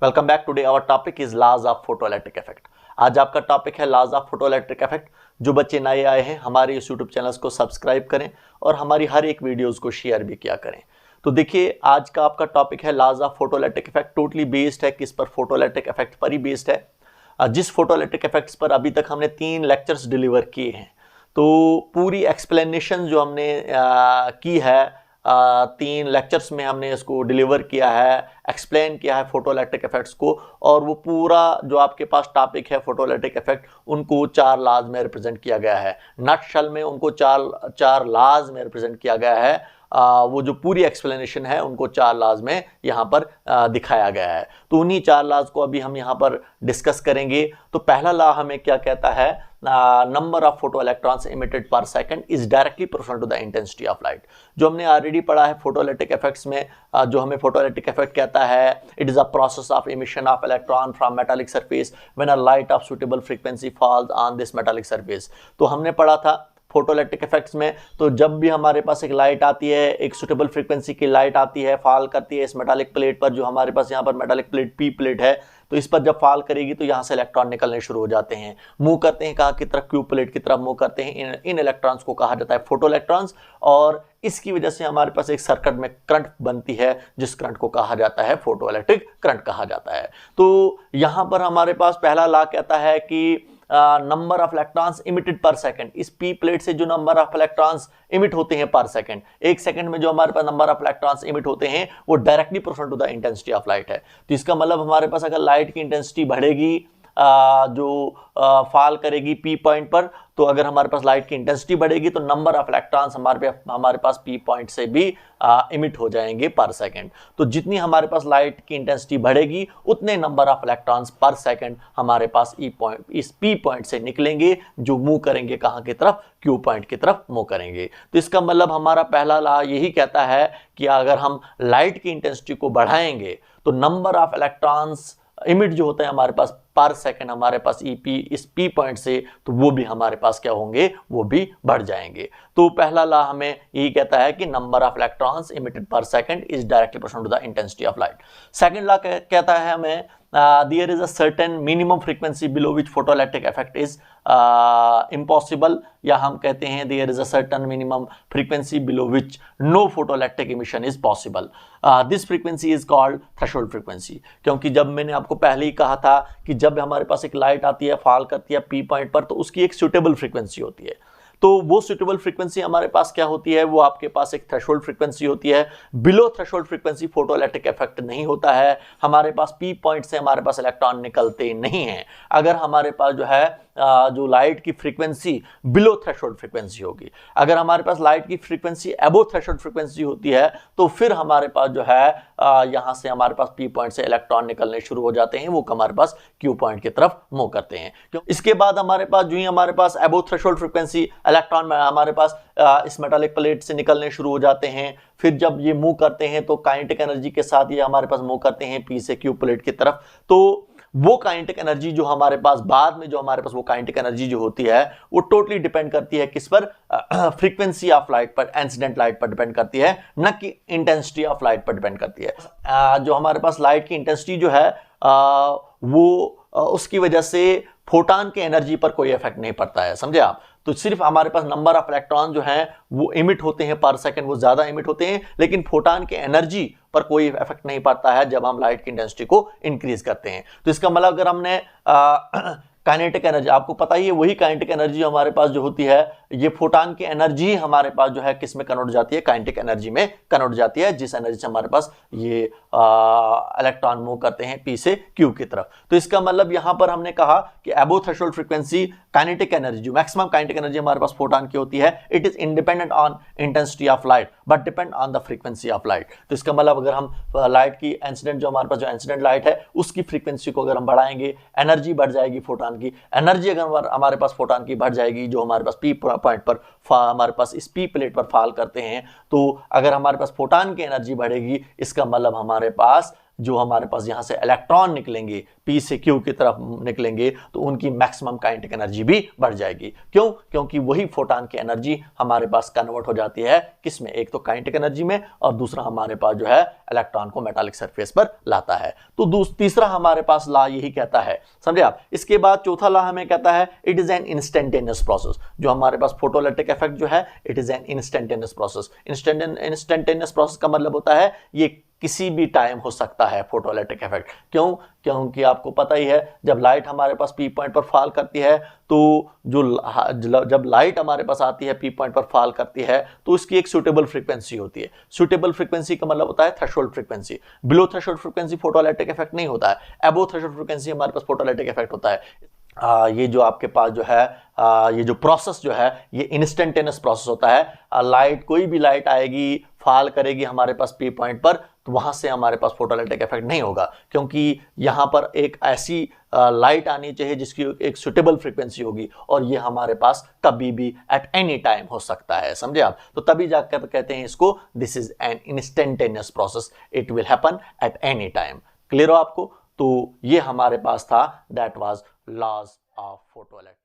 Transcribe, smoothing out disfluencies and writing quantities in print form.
Welcome back. Today our topic is laws of photoelectric effect. आज आपका topic है laws of photoelectric effect. जो बच्चे नए आए हैं हमारे इस यूट्यूब चैनल को सब्सक्राइब करें और हमारी हर एक वीडियोस को शेयर भी किया करें। तो देखिए आज का आपका टॉपिक है laws of photoelectric effect. Totally based है किस पर? फोटोइलेक्ट्रिक इफेक्ट पर ही बेस्ड है। जिस फोटोइलेक्ट्रिक इफेक्ट्स पर अभी तक हमने 3 लेक्चर्स डिलीवर किए हैं, तो पूरी एक्सप्लेनेशन जो हमने की है 3 लेक्चर्स में हमने इसको डिलीवर किया है, एक्सप्लेन किया है फोटोइलेक्ट्रिक इफेक्ट्स को। और वो पूरा जो आपके पास टॉपिक है फोटोइलेक्ट्रिक इफेक्ट, उनको 4 लॉज में रिप्रेजेंट किया गया है। नटशल में उनको 4 लॉज में रिप्रेजेंट किया गया है। वो जो पूरी एक्सप्लेनेशन है उनको 4 लॉज में यहाँ पर दिखाया गया है। तो उन्हीं 4 लॉज को अभी हम यहाँ पर डिस्कस करेंगे। तो पहला लॉ हमें क्या कहता है? Number of photo electrons emitted per second is directly proportional to the intensity of light. जो हमने ऑलरेडी पढ़ा है फोटोइलेक्ट्रिक इफेक्ट्स में, जो हमें फोटोइलेक्ट्रिक इफेक्ट कहता है, it is a process of emission of electron from metallic surface when a light of suitable frequency falls on this metallic surface. तो हमने पढ़ा था फोटोइलेक्ट्रिक इफेक्ट्स में, तो जब भी हमारे पास एक लाइट आती है, एक सुटेबल फ्रीक्वेंसी की लाइट आती है, फॉल करती है इस मेटालिक प्लेट पर, जो हमारे पास यहाँ पर मेटालिक प्लेट पी प्लेट है, तो इस पर जब फॉल करेगी तो यहाँ से इलेक्ट्रॉन निकलने शुरू हो जाते हैं, मूव करते हैं कहाँ की तरफ? क्यू प्लेट की तरफ मूव करते हैं। इन इलेक्ट्रॉन्स को कहा जाता है फोटो इलेक्ट्रॉन्स, और इसकी वजह से हमारे पास एक सर्किट में करंट बनती है, जिस करंट को कहा जाता है फोटोइलेक्ट्रिक करंट कहा जाता है। तो यहाँ पर हमारे पास पहला लॉ कहता है कि number of electrons emitted per second, इस पी प्लेट से जो नंबर ऑफ इलेक्ट्रॉन्स इमिट होते हैं पर सेकंड, एक सेकंड में जो हमारे पास नंबर ऑफ इलेक्ट्रॉन्स इमिट होते हैं वो directly proportional to the intensity of light है। तो इसका मतलब हमारे पास अगर लाइट की इंटेंसिटी बढ़ेगी, जो फॉल करेगी पी पॉइंट पर, तो अगर हमारे पास लाइट की इंटेंसिटी बढ़ेगी तो नंबर ऑफ इलेक्ट्रॉन्स हमारे पास पी पॉइंट से भी इमिट हो जाएंगे पर सेकंड। तो जितनी हमारे पास लाइट की इंटेंसिटी बढ़ेगी उतने नंबर ऑफ इलेक्ट्रॉन्स पर सेकंड हमारे पास इस पी पॉइंट से निकलेंगे, जो मूव करेंगे कहाँ की तरफ? क्यू पॉइंट की तरफ मूव करेंगे। तो इसका मतलब हमारा पहला लॉ यही कहता है कि अगर हम लाइट की इंटेंसिटी को बढ़ाएंगे तो नंबर ऑफ इलेक्ट्रॉन्स इमिट जो होता है हमारे पास पर सेकंड हमारे पास इस पी पॉइंट से, तो वो भी हमारे पास क्या होंगे? वो भी बढ़ जाएंगे। तो पहला लॉ हमें यही कहता है कि number of electrons emitted per second is directly proportional to the intensity of light. Second law कहता है हमें there is a certain minimum frequency below which photoelectric effect is impossible, या हम कहते हैं there is a certain minimum frequency below which no photoelectric emission is possible. This frequency is called threshold frequency, क्योंकि जब मैंने आपको पहले ही कहा था कि जब हमारे पास एक लाइट आती है, फॉल करती है पी पॉइंट पर, तो उसकी एक सुटेबल फ्रीक्वेंसी होती है। तो वो सुटेबल फ्रीक्वेंसी हमारे पास क्या होती है? वो आपके पास एक थ्रेशोल्ड फ्रीक्वेंसी होती है। Below threshold frequency photoelectric effect नहीं होता है। हमारे पास पी पॉइंट से हमारे पास इलेक्ट्रॉन निकलते नहीं हैं। अगर हमारे पास जो है जो लाइट की फ्रीक्वेंसी बिलो थ्रेशोल्ड फ्रीक्वेंसी होगी, अगर हमारे पास लाइट की फ्रीक्वेंसी अबो थ्रेशोल्ड फ्रीक्वेंसी होती है, तो फिर हमारे पास जो है यहाँ से हमारे पास पी पॉइंट से इलेक्ट्रॉन निकलने शुरू हो जाते हैं, वो हमारे पास क्यू पॉइंट की तरफ मूव करते हैं। इसके बाद हमारे पास जो ही हमारे पास अबो थ्रेशोल्ड फ्रीक्वेंसी इलेक्ट्रॉन हमारे पास इस मेटालिक प्लेट से निकलने शुरू हो जाते हैं। फिर जब ये मूव करते हैं तो काइनेटिक एनर्जी के साथ ये हमारे पास मूव करते हैं पी से क्यू प्लेट की तरफ। तो वो काइनेटिक एनर्जी जो हमारे पास बाद में जो हमारे पास वो काइनेटिक एनर्जी जो होती है वो टोटली डिपेंड करती है किस पर? फ्रीक्वेंसी ऑफ लाइट पर, इंसिडेंट लाइट पर डिपेंड करती है, न कि इंटेंसिटी ऑफ लाइट पर डिपेंड करती है। जो हमारे पास लाइट की इंटेंसिटी जो है वो उसकी वजह से फोटॉन के एनर्जी पर कोई इफेक्ट नहीं पड़ता है, समझे आप? तो सिर्फ हमारे पास नंबर ऑफ इलेक्ट्रॉन जो हैं वो इमिट होते हैं पर सेकंड, वो ज्यादा इमिट होते हैं, लेकिन फोटॉन के एनर्जी पर कोई इफेक्ट नहीं पड़ता है जब हम लाइट की इंटेंसिटी को इंक्रीज करते हैं। तो इसका मतलब अगर हमने काइनेटिक एनर्जी, आपको पता ही है वही काइनेटिक एनर्जी हमारे पास जो होती है, ये फोटॉन की एनर्जी हमारे पास जो है किस में कन्वर्ट जाती है? काइनेटिक एनर्जी में कन्वर्ट जाती है, जिस एनर्जी से हमारे पास ये इलेक्ट्रॉन मूव करते हैं पी से क्यू की तरफ। तो इसका मतलब यहां पर हमने कहा कि अबो थ्रेशोल्ड फ्रीक्वेंसी काइनेटिक एनर्जी, जो मैक्सिमम काइनेटिक एनर्जी हमारे पास फोटॉन की होती है, it is independent on intensity of light but depend on the frequency of light. तो इसका मतलब अगर हम लाइट की इंसिडेंट जो हमारे पास जो इंसिडेंट लाइट है उसकी फ्रीक्वेंसी को अगर हम बढ़ाएंगे, एनर्जी बढ़ जाएगी फोटॉन की। एनर्जी अगर हमारे पास फोटॉन की बढ़ जाएगी, जो हमारे पास पी पॉइंट पर हमारे पास इस पी प्लेट पर फॉल करते हैं, तो अगर हमारे पास फोटॉन की एनर्जी बढ़ेगी, इसका मतलब हमारे पास जो हमारे पास यहाँ से इलेक्ट्रॉन निकलेंगे, P से Q की तरफ निकलेंगे, तो उनकी मैक्सिमम काइनेटिक एनर्जी भी बढ़ जाएगी। क्यों? क्योंकि वही फोटॉन की एनर्जी हमारे पास कन्वर्ट हो जाती है किसमें, एक तो काइनेटिक एनर्जी में, और दूसरा हमारे पास जो है इलेक्ट्रॉन को मेटालिक सरफेस पर लाता है। तो तीसरा हमारे पास लॉ यही कहता है, समझे आप। इसके बाद चौथा लॉ हमें कहता है it is an instantaneous process. जो हमारे पास फोटोइलेक्ट्रिक इफेक्ट जो है, it is an instantaneous process. Instantaneous process का मतलब होता है ये किसी भी टाइम हो सकता है फोटोइलेक्ट्रिक इफेक्ट। क्यों? क्योंकि आपको पता ही है जब लाइट हमारे पास पी पॉइंट पर फॉल करती है, तो जब लाइट हमारे पास आती है पी पॉइंट पर फॉल करती है, तो उसकी एक सूटेबल फ्रीक्वेंसी होती है। सूटेबल फ्रीक्वेंसी का मतलब होता है threshold frequency. Below threshold frequency photoelectric effect नहीं होता है, अबो थ्रेशोल्ड फ्रीक्वेंसी हमारे पास फोटोइलेक्ट्रिक इफेक्ट होता है। ये जो आपके पास जो है ये जो प्रोसेस जो है ये इंस्टेंटेनियस प्रोसेस होता है। लाइट, कोई भी लाइट आएगी, फॉल करेगी हमारे पास पी पॉइंट पर, तो वहां से हमारे पास फोटोइलेक्ट्रिक इफेक्ट नहीं होगा, क्योंकि यहाँ पर एक ऐसी लाइट आनी चाहिए जिसकी एक सुटेबल फ्रीक्वेंसी होगी, और ये हमारे पास कभी भी एट एनी टाइम हो सकता है, समझे आप। तो तभी जाकर कहते हैं इसको this is an instantaneous process, it will happen at any time. Clear हो आपको? तो ये हमारे पास था, that was laws of photoelectric.